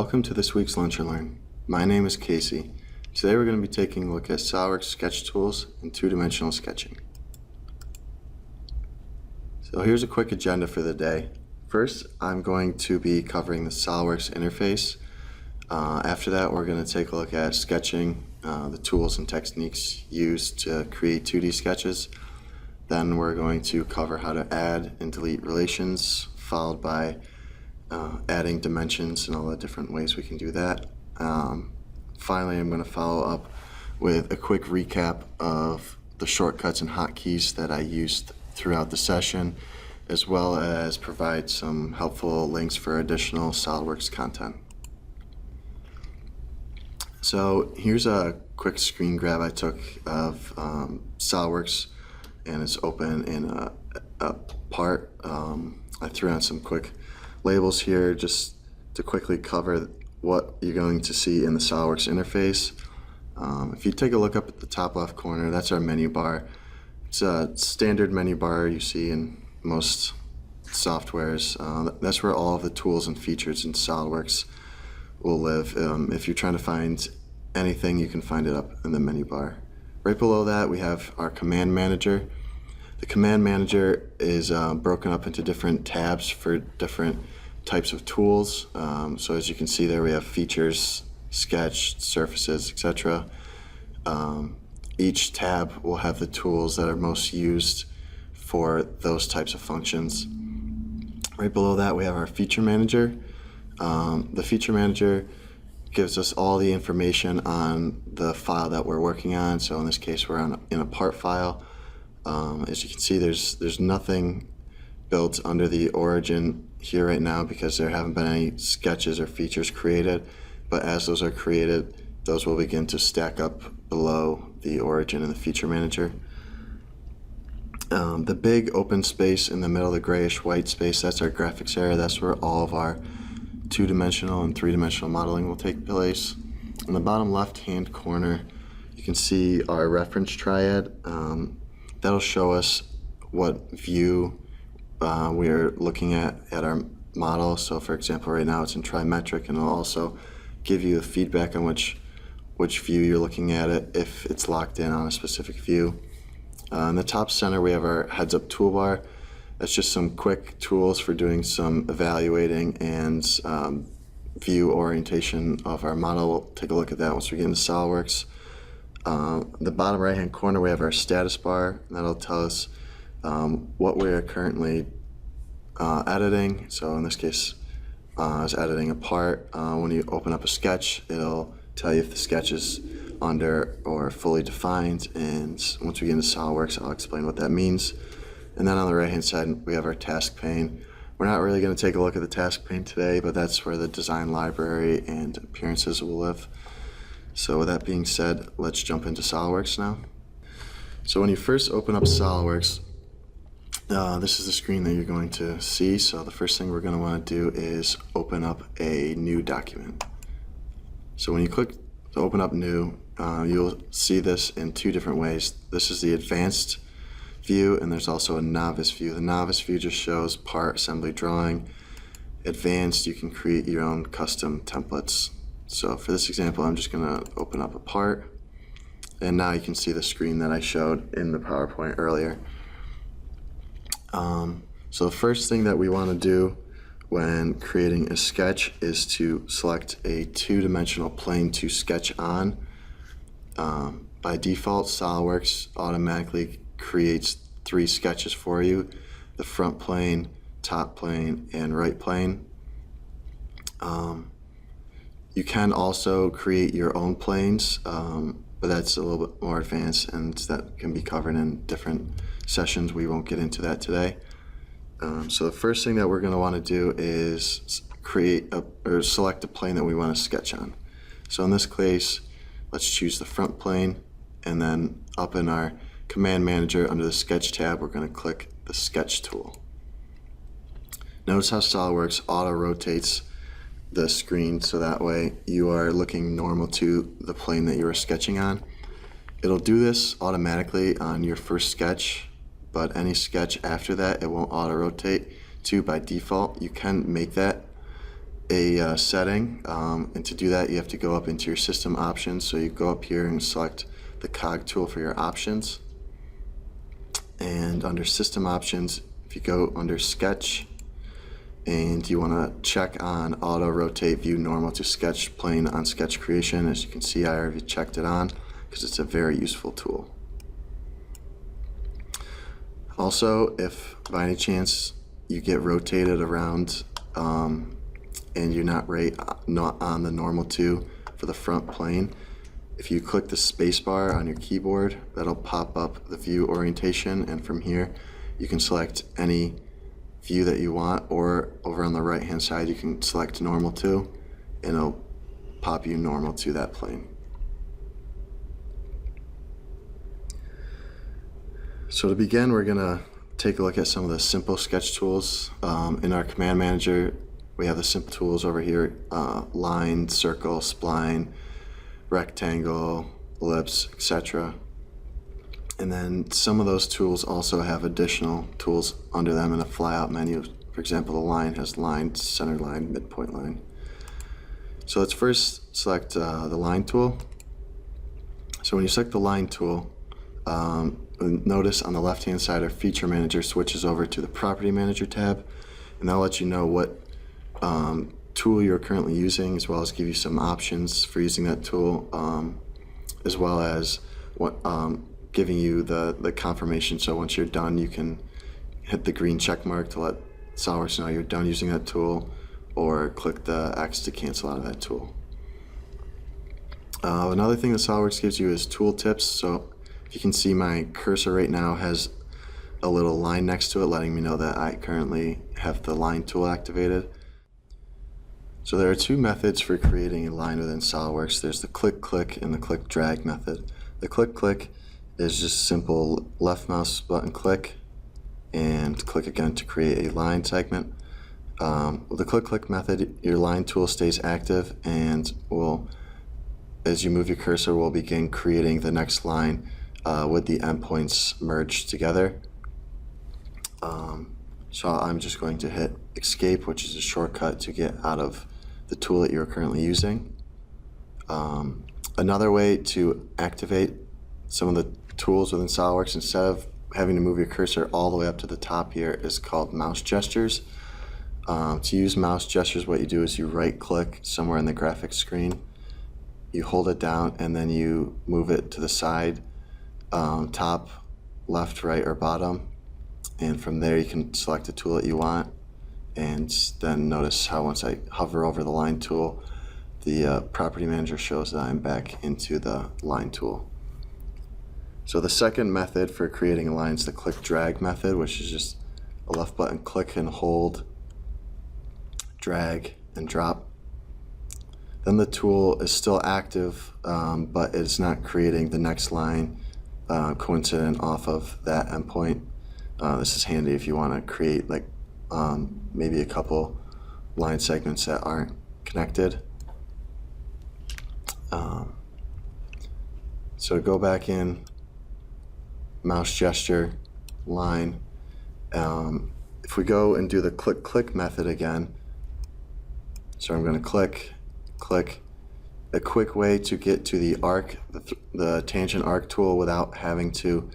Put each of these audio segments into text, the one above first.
Welcome to this week's Lunch and Learn. My name is Casey. Today we're going to be taking a look at SOLIDWORKS sketch tools and two-dimensional sketching. So here's a quick agenda for the day. First, I'm going to be covering the SOLIDWORKS interface. After that, we're going to take a look at sketching, the tools and techniques used to create 2D sketches. Then we're going to cover how to add and delete relations, followed by adding dimensions and all the different ways we can do that. Finally, I'm going to follow up with a quick recap of the shortcuts and hotkeys that I used throughout the session, as well as provide some helpful links for additional SOLIDWORKS content. So here's a quick screen grab I took of SOLIDWORKS, and it's open in a part. I threw on some quick labels here just to quickly cover what you're going to see in the SOLIDWORKS interface. If you take a look up at the top left corner, that's our menu bar. It's a standard menu bar you see in most softwares. That's where all of the tools and features in SOLIDWORKS will live. If you're trying to find anything, you can find it up in the menu bar. Right below that, we have our command manager. The command manager is broken up into different tabs for different types of tools. So as you can see there, we have features, sketch, surfaces, etc. Each tab will have the tools that are most used for those types of functions. Right below that, we have our feature manager. The feature manager gives us all the information on the file that we're working on. So in this case, we're in a part file. As you can see, there's nothing built under the origin here right now because there haven't been any sketches or features created, but as those are created, those will begin to stack up below the origin in the feature manager. The big open space in the middle, the grayish white space, that's our graphics area. That's where all of our two-dimensional and three-dimensional modeling will take place. In the bottom left-hand corner, you can see our reference triad. That'll show us what view we're looking at our model. So for example, right now it's in trimetric, and it'll also give you the feedback on which view you're looking at it if it's locked in on a specific view. In the top center, we have our heads-up toolbar. That's just some quick tools for doing some evaluating and view orientation of our model. We'll take a look at that once we get into SOLIDWORKS. The bottom right-hand corner, we have our status bar, and that'll tell us what we are currently editing. So in this case, I was editing a part. When you open up a sketch, it'll tell you if the sketch is under or fully defined, and once we get into SOLIDWORKS, I'll explain what that means. And then on the right-hand side, we have our task pane. We're not really going to take a look at the task pane today, but that's where the design library and appearances will live. So with that being said, let's jump into SOLIDWORKS now. So when you first open up SOLIDWORKS, this is the screen that you're going to see. So the first thing we're going to want to do is open up a new document. So when you click to open up new, you'll see this in two different ways. This is the advanced view, and there's also a novice view. The novice view just shows part assembly drawing. Advanced, you can create your own custom templates. So for this example, I'm just going to open up a part, and now you can see the screen that I showed in the PowerPoint earlier. So the first thing that we want to do when creating a sketch is to select a two-dimensional plane to sketch on. By default, SOLIDWORKS automatically creates 3 sketches for you: the front plane, top plane, and right plane. You can also create your own planes, but that's a little bit more advanced, and that can be covered in different sessions. We won't get into that today. So the first thing that we're going to want to do is select a plane that we want to sketch on. So in this case, let's choose the front plane, and then up in our command manager under the sketch tab, we're going to click the sketch tool. Notice how SOLIDWORKS auto rotates the screen so that way you are looking normal to the plane that you are sketching on. It'll do this automatically on your first sketch, but any sketch after that it won't auto rotate to by default. You can make that a setting, and to do that you have to go up into your system options. So you go up here and select the cog tool for your options, and under system options, if you go under sketch and you want to check on auto rotate view normal to sketch plane on sketch creation, as you can see I already checked it on because it's a very useful tool. Also, if by any chance you get rotated around and you're not on the normal 2 for the front plane, if you click the spacebar on your keyboard, that'll pop up the view orientation, and from here you can select any view that you want, or over on the right hand side you can select normal 2 and it'll pop you normal to that plane. So to begin, we're going to take a look at some of the simple sketch tools. In our command manager, we have the simple tools over here: line, circle, spline, rectangle, ellipse, etc. And then some of those tools also have additional tools under them in a flyout menu. For example, the line has line, center line, midpoint line. So let's first select the line tool. So when you select the line tool, notice on the left hand side our feature manager switches over to the property manager tab, and that'll let you know what tool you're currently using, as well as give you some options for using that tool, as well as what giving you the confirmation. So once you're done, you can hit the green check mark to let SOLIDWORKS know you're done using that tool, or click the X to cancel out of that tool. Another thing that SOLIDWORKS gives you is tool tips. So if you can see, my cursor right now has a little line next to it letting me know that I currently have the line tool activated. So there are 2 methods for creating a line within SOLIDWORKS. There's the click-click and the click-drag method. The click-click is just simple left mouse button click and click again to create a line segment. With the click-click method, your line tool stays active and will, as you move your cursor, will begin creating the next line with the endpoints merged together. So I'm just going to hit escape, which is a shortcut to get out of the tool that you're currently using. Another way to activate some of the tools within SOLIDWORKS, instead of having to move your cursor all the way up to the top here, is called mouse gestures. To use mouse gestures, what you do is you right click somewhere in the graphics screen, you hold it down, and then you move it to the side, top, left, right, or bottom, and from there you can select the tool that you want. And then notice how once I hover over the line tool, the property manager shows that I'm back into the line tool. So the second method for creating a line is the click drag method, which is just a left button click and hold, drag and drop. Then the tool is still active, but it's not creating the next line coincident off of that endpoint. This is handy if you want to create like maybe a couple line segments that aren't connected. So go back in, mouse gesture, line. If we go and do the click method again, so I'm going to click. A quick way to get to the arc, the tangent arc tool, without having to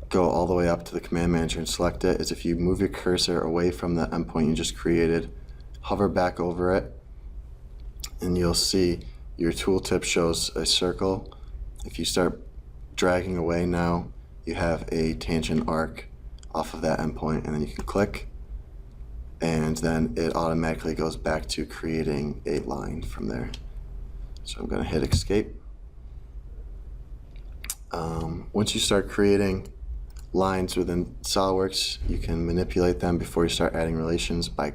go all the way up to the command manager and select it, is if you move your cursor away from the endpoint you just created, hover back over it, and you'll see your tooltip shows a circle. If you start dragging away now, you have a tangent arc off of that endpoint, and then you can click, and then it automatically goes back to creating a line from there. So I'm going to hit escape. Once you start creating lines within SOLIDWORKS, you can manipulate them before you start adding relations by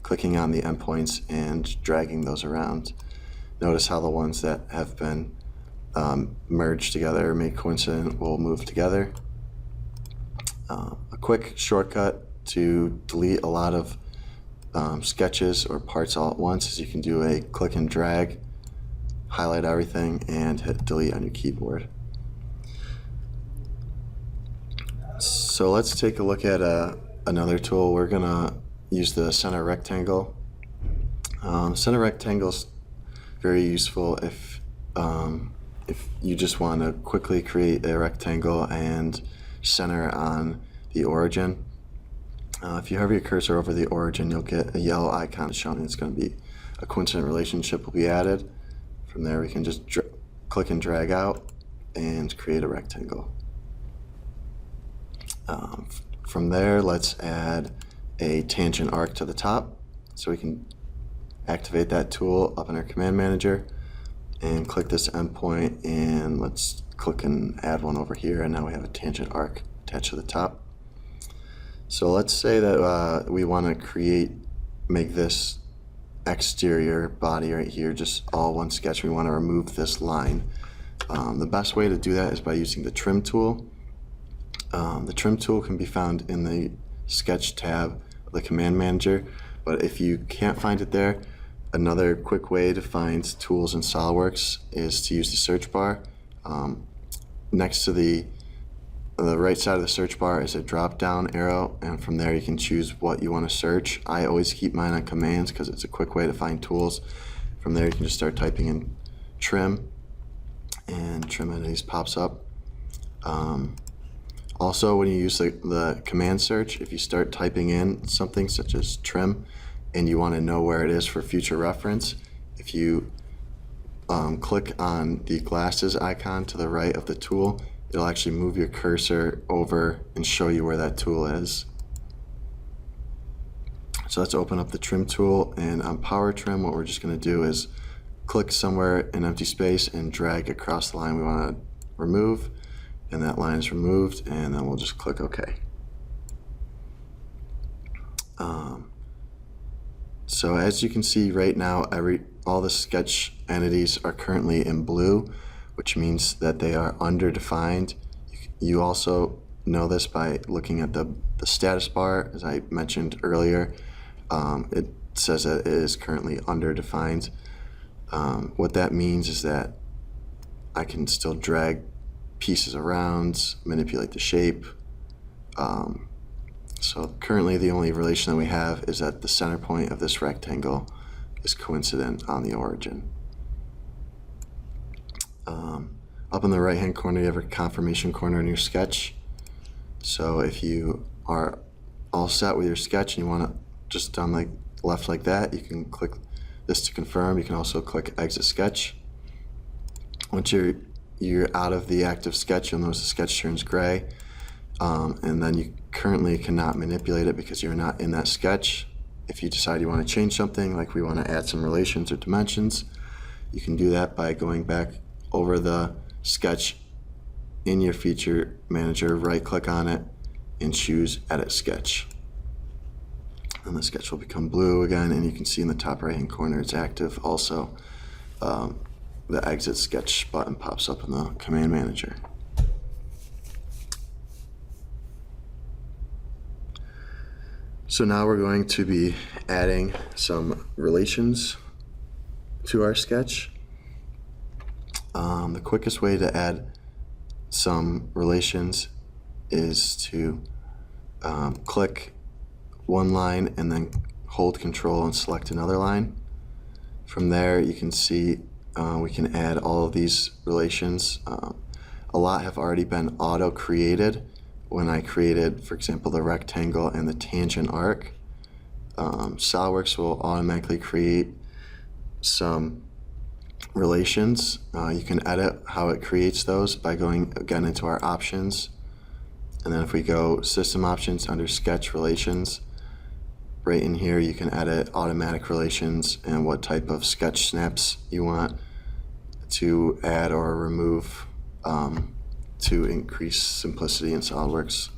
clicking on the endpoints and dragging those around. Notice how the ones that have been merged together or made coincident will move together. A quick shortcut to delete a lot of sketches or parts all at once is you can do a click and drag, highlight everything, and hit delete on your keyboard. So let's take a look at another tool. We're gonna use the center rectangle Center rectangles very useful if you just want to quickly create a rectangle and center on the origin. If you hover your cursor over the origin, you'll get a yellow icon showing it's going to be a coincident relationship will be added. From there, we can just click and drag out and create a rectangle. From there, let's add a tangent arc to the top. So we can activate that tool up in our command manager and click this endpoint, and let's click and add one over here, and now we have a tangent arc attached to the top. So let's say that we want to make this exterior body right here just all one sketch. We want to remove this line. The best way to do that is by using the trim tool. The trim tool can be found in the sketch tab of the command manager, but if you can't find it there, another quick way to find tools in SOLIDWORKS is to use the search bar. Next to the right side of the search bar is a drop down arrow, and from there you can choose what you want to search. I always keep mine on commands because it's a quick way to find tools. From there you can just start typing in trim, and trim entities pops up. Also, when you use the command search, if you start typing in something such as trim and you want to know where it is for future reference, if you click on the glasses icon to the right of the tool, it'll actually move your cursor over and show you where that tool is. So let's open up the trim tool, and on power trim, what we're just going to do is click somewhere in empty space and drag across the line we want to remove, and that line is removed, and then we'll just click OK. So as you can see right now, all the sketch entities are currently in blue, which means that they are underdefined. You also know this by looking at the status bar. As I mentioned earlier, it says that it is currently underdefined. What that means is that I can still drag pieces around, manipulate the shape. So currently the only relation that we have is that the center point of this rectangle is coincident on the origin. Up in the right hand corner you have a confirmation corner in your sketch. So if you are all set with your sketch and you want to just on the left like that, you can click this to confirm. You can also click exit sketch. Once you're out of the active sketch, you'll notice the sketch turns gray, and then you currently cannot manipulate it because you're not in that sketch. If you decide you want to change something, like we want to add some relations or dimensions, you can do that by going back over the sketch in your feature manager, right click on it and choose edit sketch, and the sketch will become blue again, and you can see in the top right hand corner it's active. Also, the exit sketch button pops up in the command manager. So now we're going to be adding some relations to our sketch. The quickest way to add some relations is to click one line and then hold Control and select another line. From there you can see we can add all of these relations. A lot have already been auto-created when I created, for example, the rectangle and the tangent arc. SOLIDWORKS will automatically create some relations. You can edit how it creates those by going again into our options, and then if we go system options under sketch relations, right in here you can edit automatic relations and what type of sketch snaps you want to add or remove to increase simplicity in SOLIDWORKS.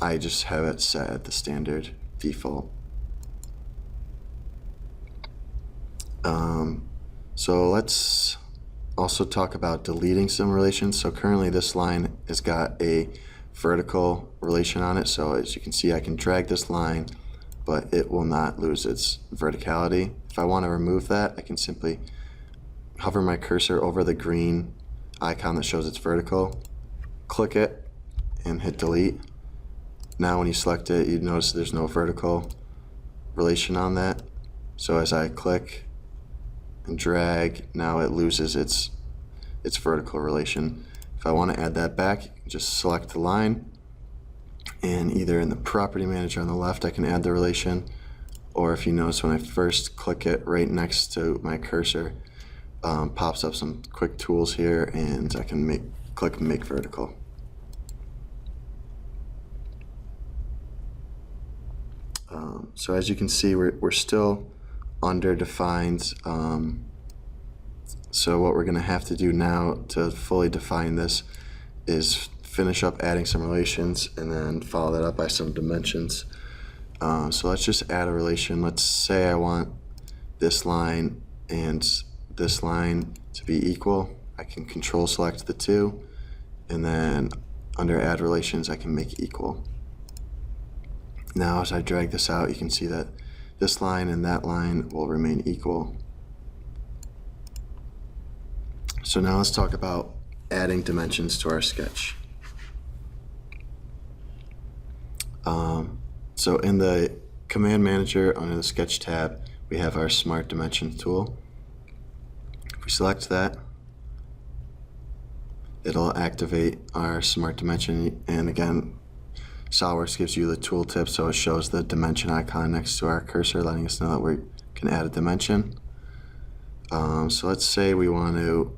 I just have it set at the standard default. So let's also talk about deleting some relations. So currently this line has got a vertical relation on it, so as you can see I can drag this line but it will not lose its verticality. If I want to remove that, I can simply hover my cursor over the green icon that shows it's vertical, click it and hit delete. Now when you select it, you notice there's no vertical relation on that. So as I click and drag, now it loses its vertical relation. If I want to add that back, just select the line, and either in the property manager on the left I can add the relation, or if you notice when I first click it, right next to my cursor pops up some quick tools here, and I can click make vertical. So as you can see, we're still underdefined. So what we're going to have to do now to fully define this is finish up adding some relations and then follow that up by some dimensions. So let's just add a relation. Let's say I want this line and this line to be equal. I can control select the two, and then under add relations I can make equal. Now as I drag this out, you can see that this line and that line will remain equal. So now let's talk about adding dimensions to our sketch. So in the command manager under the sketch tab, we have our smart dimension tool. If we select that, it'll activate our smart dimension, and again, SOLIDWORKS gives you the tooltip, so it shows the dimension icon next to our cursor, letting us know that we can add a dimension. So let's say we want to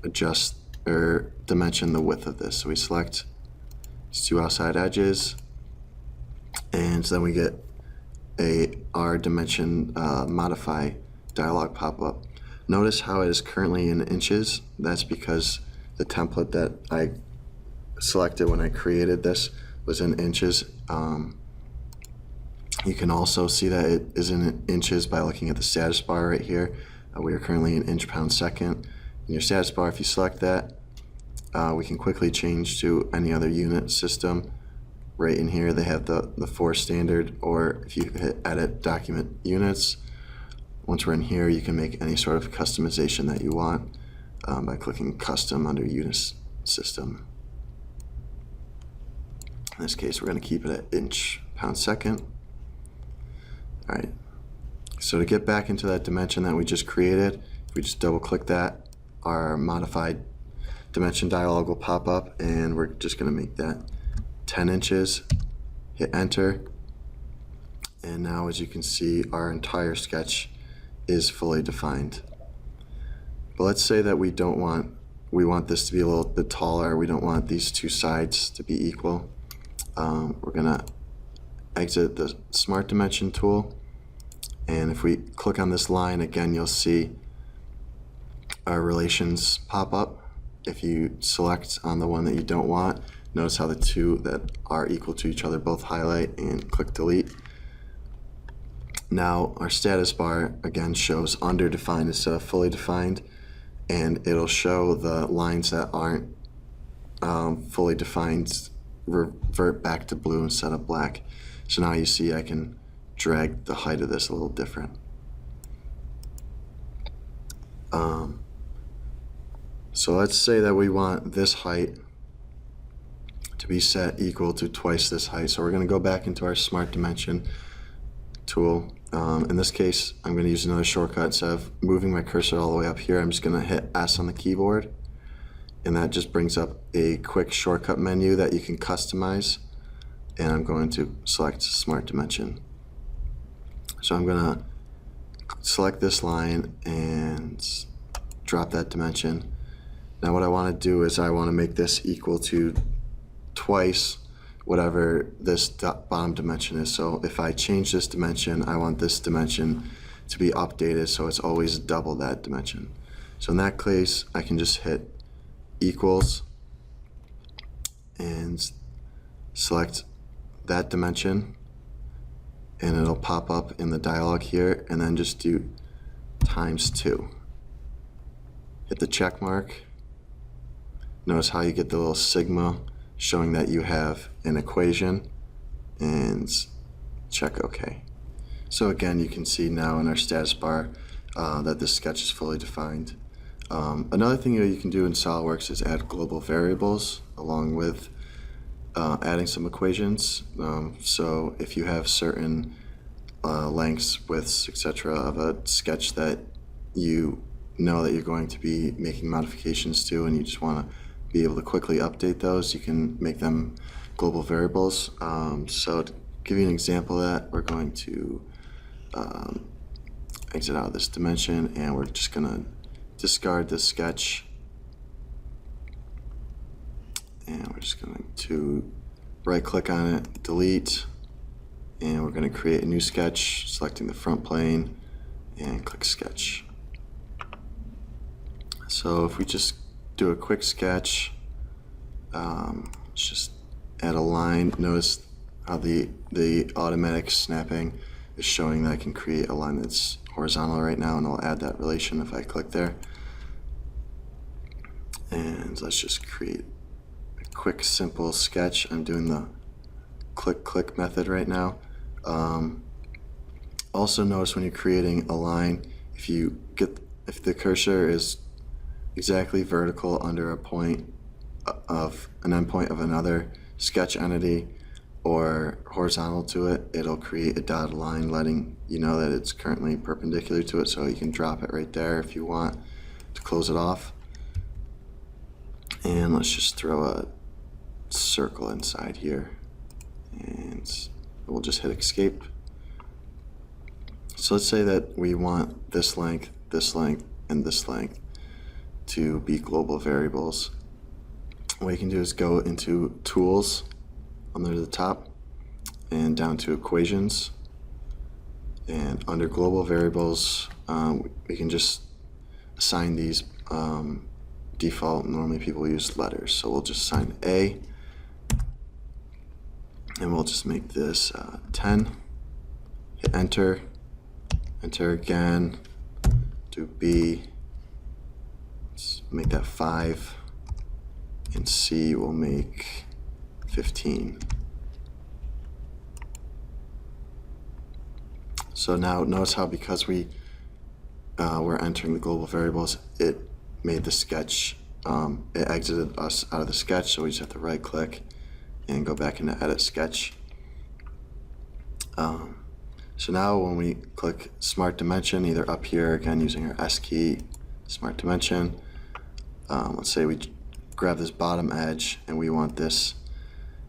adjust or dimension the width of this. So we select these two outside edges, and then we get our dimension modify dialog pop up. Notice how it is currently in inches. That's because the template that I selected when I created this was in inches. You can also see that it is in inches by looking at the status bar right here. We are currently in inch pound second. In your status bar, if you select that, we can quickly change to any other unit system. Right in here they have the 4 standard, or if you hit edit document units, once we're in here you can make any sort of customization that you want by clicking custom under unit system. In this case we're going to keep it at inch pound second. Alright, so to get back into that dimension that we just created, if we just double click that, our modified dimension dialog will pop up, and we're just going to make that 10 inches, hit enter, and now as you can see our entire sketch is fully defined. But let's say that we want this to be a little bit taller, we don't want these two sides to be equal. We're gonna exit the smart dimension tool, and if we click on this line again, you'll see our relations pop up. If you select on the one that you don't want, notice how the two that are equal to each other both highlight, and click delete. Now our status bar again shows underdefined instead of fully defined, and it'll show the lines that aren't fully defined revert back to blue instead of black. So now you see I can drag the height of this a little different. So let's say that we want this height to be set equal to twice this height. So we're going to go back into our smart dimension tool. In this case, I'm going to use another shortcut. Instead of moving my cursor all the way up here, I'm just going to hit S on the keyboard, and that just brings up a quick shortcut menu that you can customize. And I'm going to select smart dimension. So I'm going to select this line and drop that dimension. Now what I want to do is I want to make this equal to twice whatever this bottom dimension is. So if I change this dimension, I want this dimension to be updated so it's always double that dimension. So in that case, I can just hit equals and select that dimension, and it'll pop up in the dialog here, and then just do ×2. Hit the check mark. Notice how you get the little sigma showing that you have an equation, and check OK. So again, you can see now in our status bar that this sketch is fully defined. Another thing that you can do in SOLIDWORKS is add global variables along with adding some equations. So if you have certain lengths, widths, etc. of a sketch that you know that you're going to be making modifications to, and you just want to be able to quickly update those. You can make them global variables. So to give you an example of that, we're going to exit out of this dimension, and we're just going to discard this sketch, and we're just going to right click on it, delete, and we're going to create a new sketch, selecting the front plane, and click sketch. So if we just do a quick sketch, let's just add a line. Notice how the automatic snapping is showing that I can create a line that's horizontal right now, and I'll add that relation if I click there. And let's just create a quick simple sketch. I'm doing the click method right now. Also notice when you're creating a line, if the cursor is exactly vertical under a point of an endpoint of another sketch entity or horizontal to it, it'll create a dotted line letting you know that it's currently perpendicular to it, so you can drop it right there if you want to close it off. And let's just throw a circle inside here, and we'll just hit escape. So let's say that we want this length, and this length to be global variables. What you can do is go into Tools under the top and down to Equations, and under global variables we can just assign these default. Normally people use letters, so we'll just assign A, and we'll just make this 10, hit enter, enter again, do B, let's make that 5, and C will make 15. So now notice how, because we're entering the global variables, it made the sketch, it exited us out of the sketch, so we just have to right click and go back into edit sketch. So now when we click smart dimension, either up here again using our S key, smart dimension, let's say we grab this bottom edge and we want this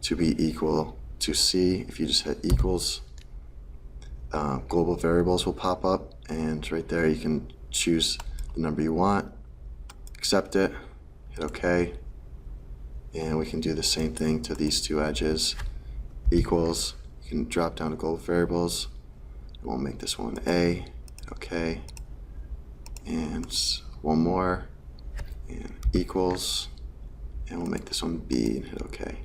to be equal to C. If you just hit equals, global variables will pop up, and right there you can choose the number you want, accept it, hit OK, and we can do the same thing to these two edges. Equals, you can drop down to global variables, and we'll make this one A, hit OK, and one more, and equals, and we'll make this one B and hit OK.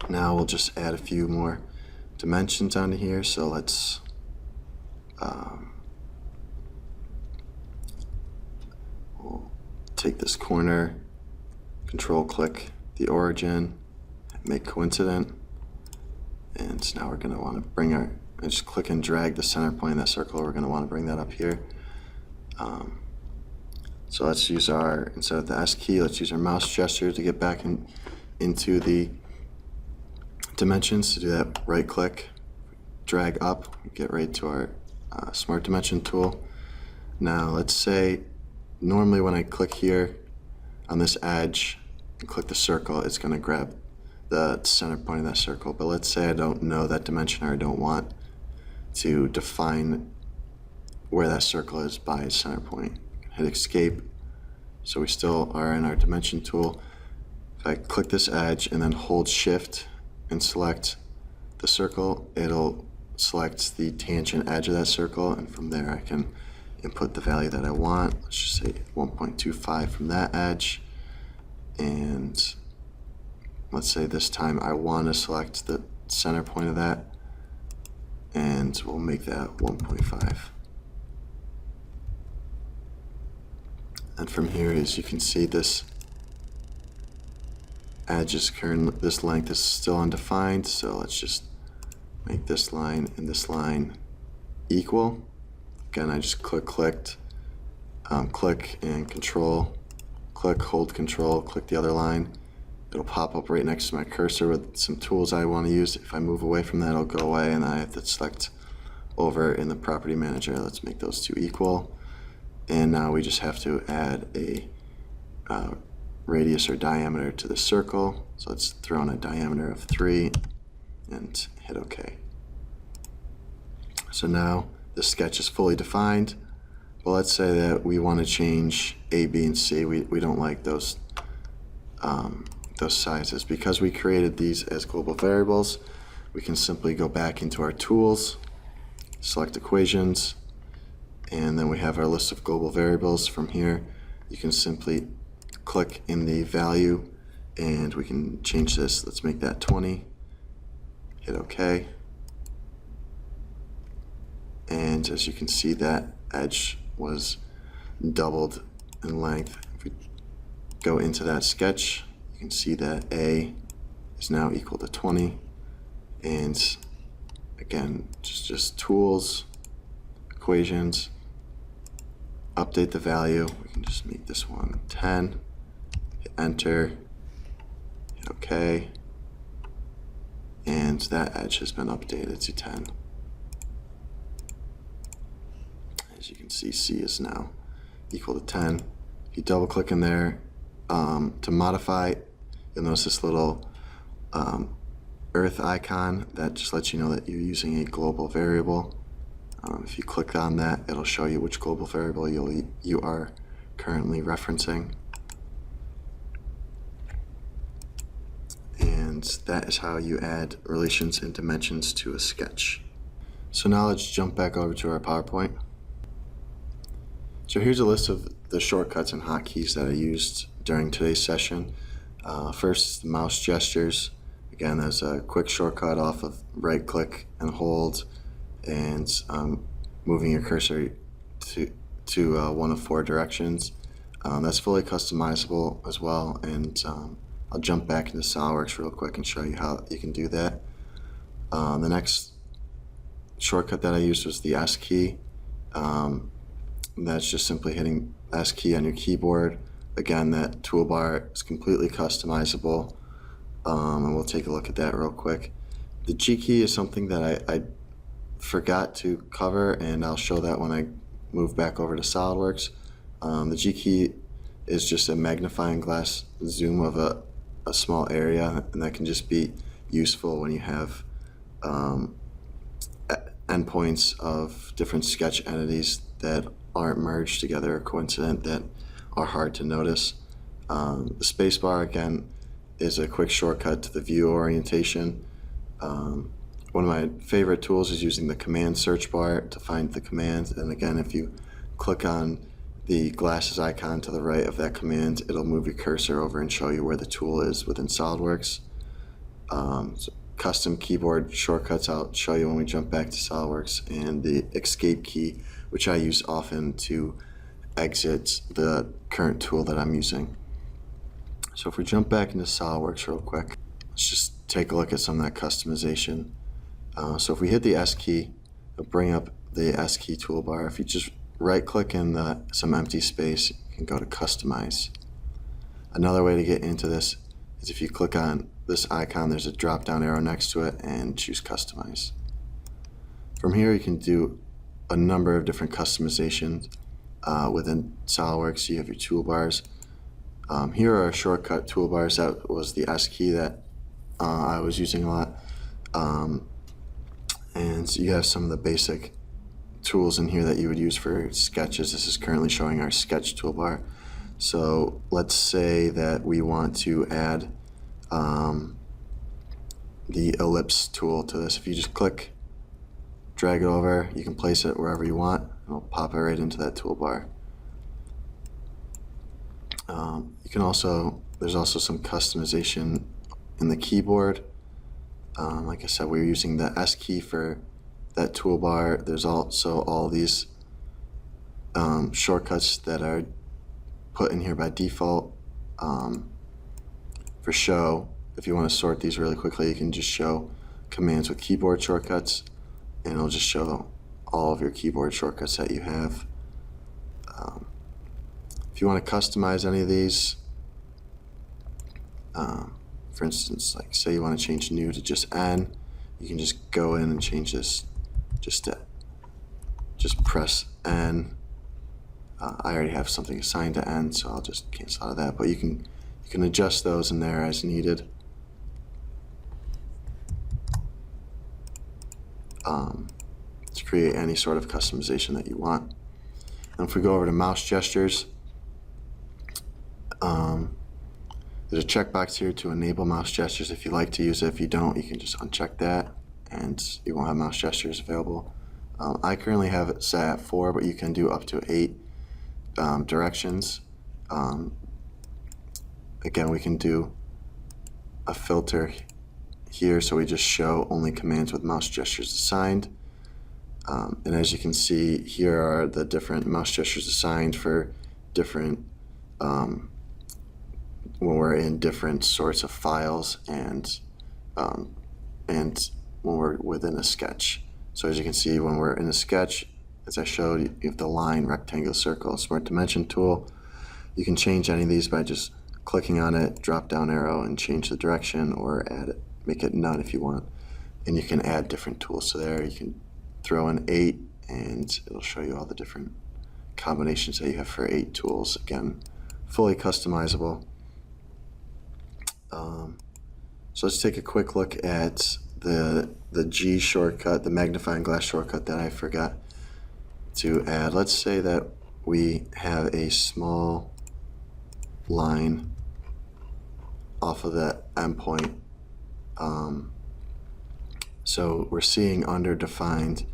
Now we'll just add a few more dimensions onto here, so let's we'll take this corner, control click the origin, make coincident, and so now we're going to want to bring our, just click and drag the center point of that circle, we're going to want to bring that up here. So let's use our, instead of the S key, let's use our mouse gesture to get back into the dimensions. To do that, right click, drag up, get right to our smart dimension tool. Now let's say normally when I click here on this edge and click the circle, it's going to grab the center point of that circle, but let's say I don't know that dimension, or I don't want to define where that circle is by its center point. Hit escape, so we still are in our dimension tool. If I click this edge and then hold shift and select the circle, it'll select the tangent edge of that circle, and from there I can input the value that I want. Let's just say 1.25 from that edge, and let's say this time I want to select the center point of that, and we'll make that 1.5. And from here, as you can see, this edge is currently, this length is still undefined, so let's just make this line and this line equal. Again, I just click and control, click, hold control, click the other line, it'll pop up right next to my cursor with some tools I want to use. If I move away from that, it'll go away, and I have to select over in the property manager. Let's make those two equal. And now we just have to add a radius or diameter to the circle. So let's throw in a diameter of 3 and hit OK. So now the sketch is fully defined. But let's say that we want to change A, B, and C. We don't like those sizes. Because we created these as global variables, we can simply go back into our tools, select equations, and then we have our list of global variables. From here, you can simply click in the value, and we can change this. Let's make that 20. Hit OK. And as you can see, that edge was doubled in length. If we go into that sketch, you can see that A is now equal to 20. And again, just tools, equations, update the value. We can just make this one 10, hit enter, hit OK, and that edge has been updated to 10. As you can see, C is now equal to 10. If you double click in there to modify, you'll notice this little earth icon that just lets you know that you're using a global variable. If you click on that, it'll show you which global variable you are currently referencing. And that is how you add relations and dimensions to a sketch. So now let's jump back over to our PowerPoint. So here's a list of the shortcuts and hotkeys that I used during today's session. First, the mouse gestures. Again, there's a quick shortcut off of right click and hold, and moving your cursor to one of 4 directions. That's fully customizable as well, and I'll jump back into SOLIDWORKS real quick and show you how you can do that. The next shortcut that I used was the S key. That's just simply hitting S key on your keyboard. Again, that toolbar is completely customizable, and we'll take a look at that real quick. The G key is something that I forgot to cover, and I'll show that when I move back over to SOLIDWORKS. The G key is just a magnifying glass zoom of a small area, and that can just be useful when you have endpoints of different sketch entities that aren't merged together or coincident, that are hard to notice. The spacebar, again, is a quick shortcut to the view orientation. One of my favorite tools is using the command search bar to find the command, and again, if you click on the glasses icon to the right of that command, it'll move your cursor over and show you where the tool is within SOLIDWORKS. So custom keyboard shortcuts I'll show you when we jump back to SOLIDWORKS, and the escape key, which I use often to exit the current tool that I'm using. So if we jump back into SOLIDWORKS real quick, let's just take a look at some of that customization. So if we hit the S key, it'll bring up the S key toolbar. If you just right click in some empty space, you can go to customize. Another way to get into this is if you click on this icon, there's a drop down arrow next to it, and choose customize. From here you can do a number of different customizations within SOLIDWORKS. You have your toolbars. Here are our shortcut toolbars. That was the S key that I was using a lot. And you have some of the basic tools in here that you would use for sketches. This is currently showing our sketch toolbar. So let's say that we want to add the ellipse tool to this. If you just click, drag it over, you can place it wherever you want, and it'll pop it right into that toolbar. You can also, there's also some customization in the keyboard. Like I said, we're using the S key for that toolbar. There's also all these shortcuts that are put in here by default for show. If you want to sort these really quickly, you can just show commands with keyboard shortcuts, and it'll just show all of your keyboard shortcuts that you have. If you want to customize any of these, For instance, like say you want to change new to just N, you can just go in and change this just press N. I already have something assigned to N, so I'll just cancel out of that. But you can adjust those in there as needed. To create any sort of customization that you want. And if we go over to mouse gestures, there's a checkbox here to enable mouse gestures if you like to use it. If you don't, you can just uncheck that and you won't have mouse gestures available. I currently have it set at 4, but you can do up to 8 directions. Again, we can do a filter here, so we just show only commands with mouse gestures assigned. And as you can see, here are the different mouse gestures assigned for different when we're in different sorts of files and when we're within a sketch. So as you can see, when we're in a sketch, as I showed, you have the line, rectangle, circle, smart dimension tool. You can change any of these by just clicking on it, drop down arrow, and change the direction, or add it, make it none if you want. And you can add different tools to there. You can throw in 8, and it'll show you all the different combinations that you have for 8 tools. Again, fully customizable. So let's take a quick look at the G shortcut, the magnifying glass shortcut that I forgot to add. Let's say that we have a small line off of that endpoint. So we're seeing underdefined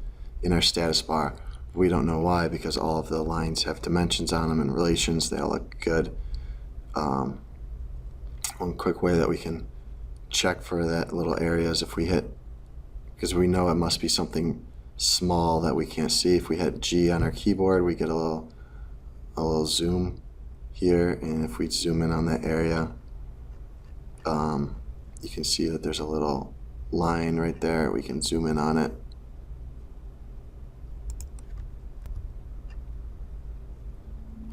in our status bar. We don't know why, because all of the lines have dimensions on them and relations. They all look good. One quick way that we can check for that little area is if we hit, because we know it must be something small that we can't see. If we hit G on our keyboard, we get a little zoom here, and if we zoom in on that area, you can see that there's a little line right there. We can zoom in on it.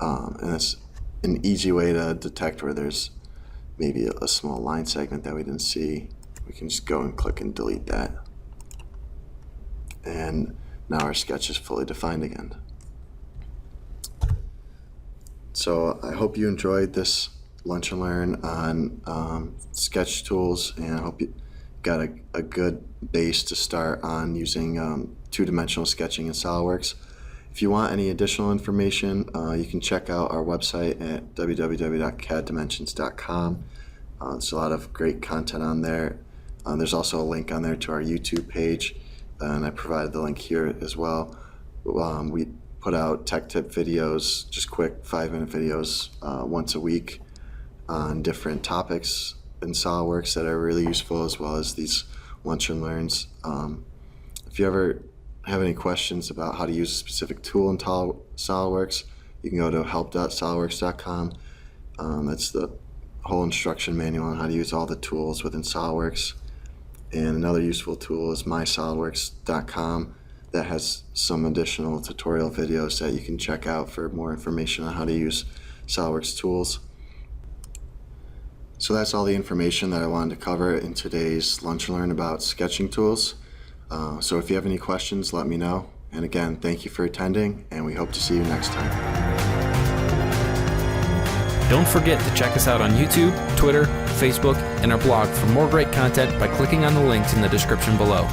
And it's an easy way to detect where there's maybe a small line segment that we didn't see. We can just go and click and delete that. And now our sketch is fully defined again. So I hope you enjoyed this Lunch and Learn on sketch tools, and I hope you got a good base to start on using two-dimensional sketching in SOLIDWORKS. If you want any additional information, you can check out our website at www.CADimensions.com. There's a lot of great content on there. There's also a link on there to our YouTube page, and I provided the link here as well. We put out tech tip videos, just quick 5-minute videos once a week on different topics in SOLIDWORKS that are really useful, as well as these Lunch and Learns. If you ever have any questions about how to use a specific tool in SOLIDWORKS, you can go to help.solidworks.com. That's the whole instruction manual on how to use all the tools within SOLIDWORKS. And another useful tool is mysolidworks.com that has some additional tutorial videos that you can check out for more information on how to use SOLIDWORKS tools. So that's all the information that I wanted to cover in today's Lunch and Learn about sketching tools. So if you have any questions, let me know. And again, thank you for attending, and we hope to see you next time. Don't forget to check us out on YouTube, Twitter, Facebook, and our blog for more great content by clicking on the links in the description below.